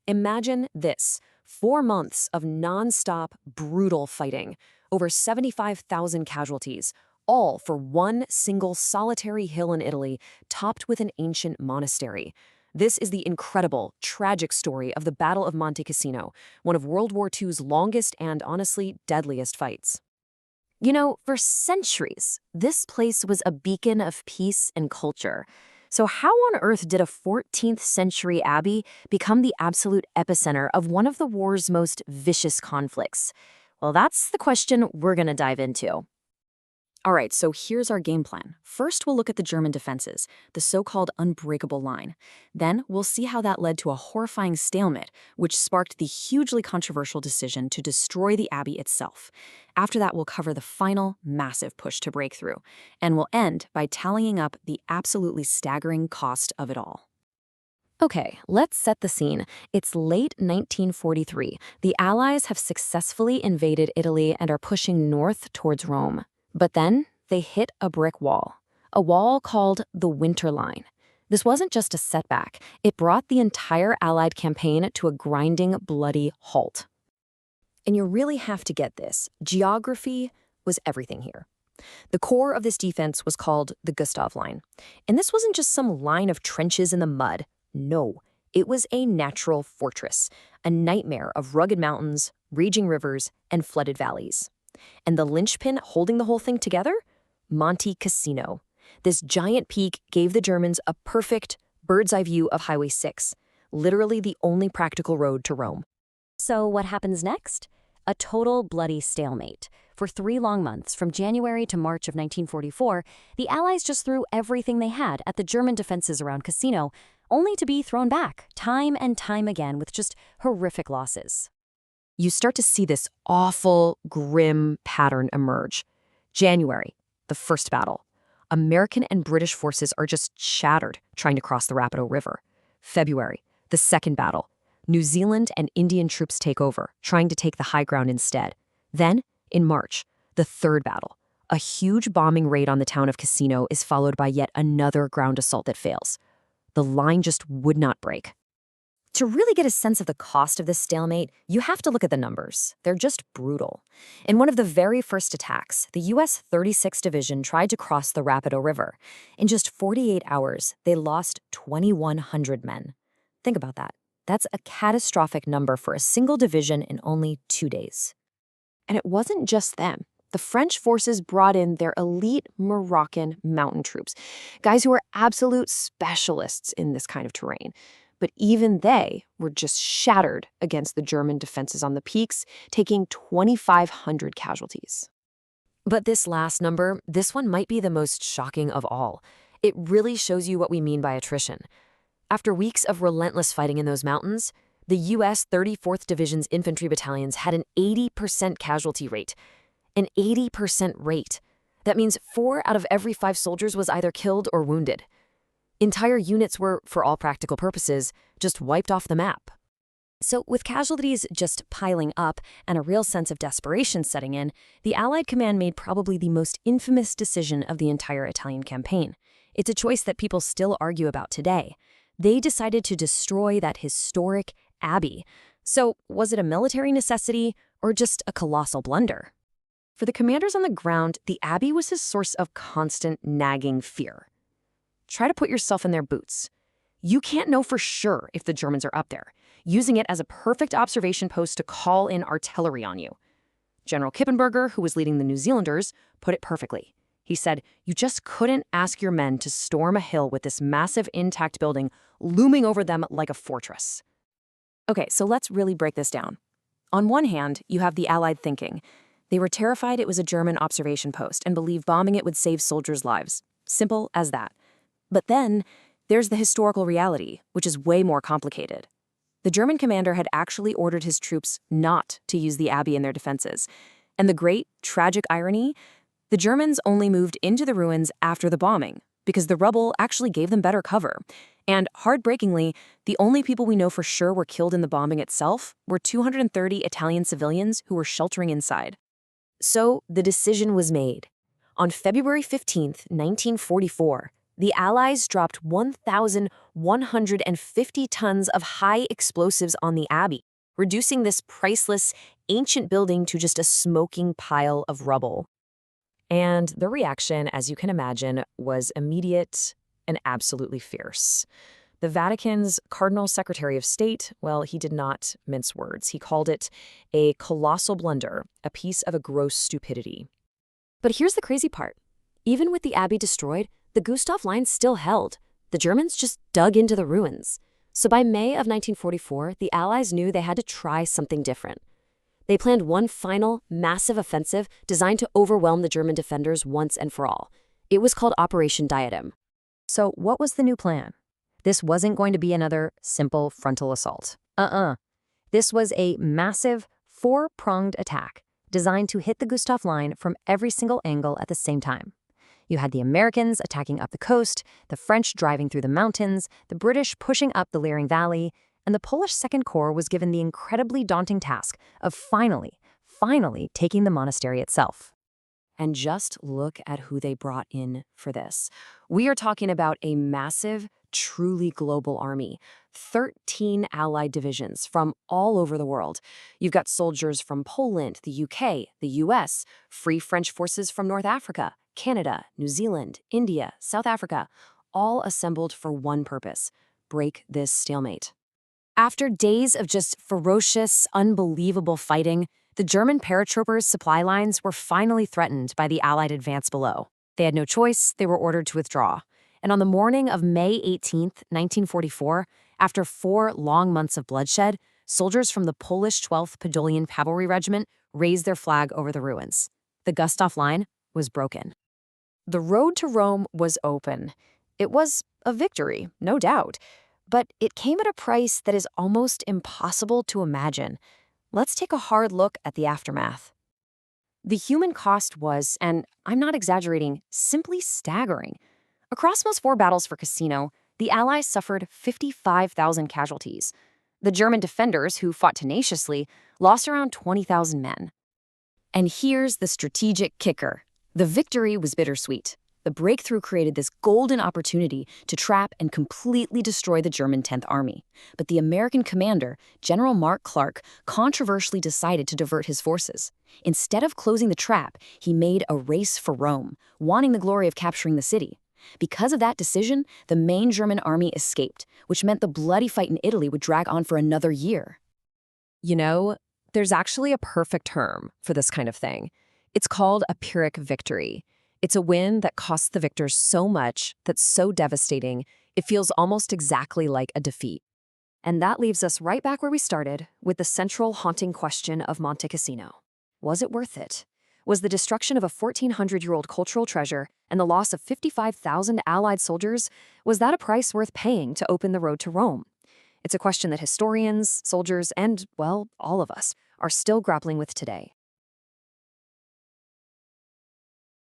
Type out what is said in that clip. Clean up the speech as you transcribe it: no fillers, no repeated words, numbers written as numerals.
Imagine this: 4 months of non-stop, brutal fighting, over 75,000 casualties, all for one single solitary hill in Italy, topped with an ancient monastery. This is the incredible, tragic story of the Battle of Monte Cassino, one of World War II's longest and, honestly, deadliest fights. You know, for centuries, this place was a beacon of peace and culture. So, how on earth did a 14th century abbey become the absolute epicenter of one of the war's most vicious conflicts? Well, that's the question we're going to dive into. All right, so here's our game plan. First, we'll look at the German defenses, the so-called unbreakable line. Then, we'll see how that led to a horrifying stalemate, which sparked the hugely controversial decision to destroy the abbey itself. After that, we'll cover the final, massive push to break through. And we'll end by tallying up the absolutely staggering cost of it all. Okay, let's set the scene. It's late 1943. The Allies have successfully invaded Italy and are pushing north towards Rome. But then they hit a brick wall, a wall called the Winter Line. This wasn't just a setback, it brought the entire Allied campaign to a grinding, bloody halt. And you really have to get this. Geography was everything here. The core of this defense was called the Gustav Line. And this wasn't just some line of trenches in the mud. No, it was a natural fortress, a nightmare of rugged mountains, raging rivers, and flooded valleys. And the linchpin holding the whole thing together? Monte Cassino. This giant peak gave the Germans a perfect bird's-eye view of Highway 6, literally the only practical road to Rome. So what happens next? A total bloody stalemate. For 3 long months, from January to March of 1944, the Allies just threw everything they had at the German defenses around Cassino, only to be thrown back time and time again with just horrific losses. You start to see this awful, grim pattern emerge. January, the first battle. American and British forces are just shattered trying to cross the Rapido River. February, the second battle. New Zealand and Indian troops take over, trying to take the high ground instead. Then, in March, the third battle. A huge bombing raid on the town of Cassino is followed by yet another ground assault that fails. The line just would not break. To really get a sense of the cost of this stalemate, you have to look at the numbers. They're just brutal. In one of the very first attacks, the U.S. 36th Division tried to cross the Rapido River. In just 48 hours, they lost 2,100 men. Think about that. That's a catastrophic number for a single division in only 2 days. And it wasn't just them. The French forces brought in their elite Moroccan mountain troops, guys who were absolute specialists in this kind of terrain. But even they were just shattered against the German defenses on the peaks, taking 2,500 casualties. But this last number, this one might be the most shocking of all. It really shows you what we mean by attrition. After weeks of relentless fighting in those mountains, the U.S. 34th Division's infantry battalions had an 80% casualty rate. An 80% rate. That means 4 out of every 5 soldiers was either killed or wounded. Entire units were, for all practical purposes, just wiped off the map. So with casualties just piling up and a real sense of desperation setting in, the Allied command made probably the most infamous decision of the entire Italian campaign. It's a choice that people still argue about today. They decided to destroy that historic abbey. So was it a military necessity or just a colossal blunder? For the commanders on the ground, the abbey was a source of constant nagging fear. Try to put yourself in their boots. You can't know for sure if the Germans are up there, using it as a perfect observation post to call in artillery on you. General Kippenberger, who was leading the New Zealanders, put it perfectly. He said, you just couldn't ask your men to storm a hill with this massive intact building looming over them like a fortress. Okay, so let's really break this down. On one hand, you have the Allied thinking. They were terrified it was a German observation post and believed bombing it would save soldiers' lives. Simple as that. But then, there's the historical reality, which is way more complicated. The German commander had actually ordered his troops not to use the abbey in their defenses. And the great, tragic irony? The Germans only moved into the ruins after the bombing, because the rubble actually gave them better cover. And heartbreakingly, the only people we know for sure were killed in the bombing itself were 230 Italian civilians who were sheltering inside. So the decision was made. On February 15th, 1944, The Allies dropped 1,150 tons of high explosives on the abbey, reducing this priceless, ancient building to just a smoking pile of rubble. And the reaction, as you can imagine, was immediate and absolutely fierce. The Vatican's Cardinal Secretary of State, well, he did not mince words. He called it a colossal blunder, a piece of a gross stupidity. But here's the crazy part. Even with the abbey destroyed, the Gustav Line still held. The Germans just dug into the ruins. So by May of 1944, the Allies knew they had to try something different. They planned one final, massive offensive designed to overwhelm the German defenders once and for all. It was called Operation Diadem. So what was the new plan? This wasn't going to be another simple frontal assault. This was a massive, four-pronged attack designed to hit the Gustav Line from every single angle at the same time. You had the Americans attacking up the coast, the French driving through the mountains, the British pushing up the Liering Valley, and the Polish Second Corps was given the incredibly daunting task of finally taking the monastery itself. And just look at who they brought in for this. We are talking about a massive, truly global army. 13 Allied divisions from all over the world. You've got soldiers from Poland, the UK, the US, Free French forces from North Africa, Canada, New Zealand, India, South Africa, all assembled for one purpose: break this stalemate. After days of just ferocious, unbelievable fighting, the German paratroopers' supply lines were finally threatened by the Allied advance below. They had no choice, they were ordered to withdraw. And on the morning of May 18, 1944, after 4 long months of bloodshed, soldiers from the Polish 12th Podolian Cavalry Regiment raised their flag over the ruins. The Gustav Line was broken. The road to Rome was open. It was a victory, no doubt, but it came at a price that is almost impossible to imagine. Let's take a hard look at the aftermath. The human cost was, and I'm not exaggerating, simply staggering. Across most 4 battles for Cassino, the Allies suffered 55,000 casualties. The German defenders, who fought tenaciously, lost around 20,000 men. And here's the strategic kicker. The victory was bittersweet. The breakthrough created this golden opportunity to trap and completely destroy the German 10th Army. But the American commander, General Mark Clark, controversially decided to divert his forces. Instead of closing the trap, he made a race for Rome, wanting the glory of capturing the city. Because of that decision, the main German army escaped, which meant the bloody fight in Italy would drag on for another year. You know, there's actually a perfect term for this kind of thing. It's called a Pyrrhic victory. It's a win that costs the victors so much, that's so devastating, it feels almost exactly like a defeat. And that leaves us right back where we started, with the central haunting question of Monte Cassino. Was it worth it? Was the destruction of a 1,400-year-old cultural treasure and the loss of 55,000 Allied soldiers, was that a price worth paying to open the road to Rome? It's a question that historians, soldiers, and, well, all of us are still grappling with today.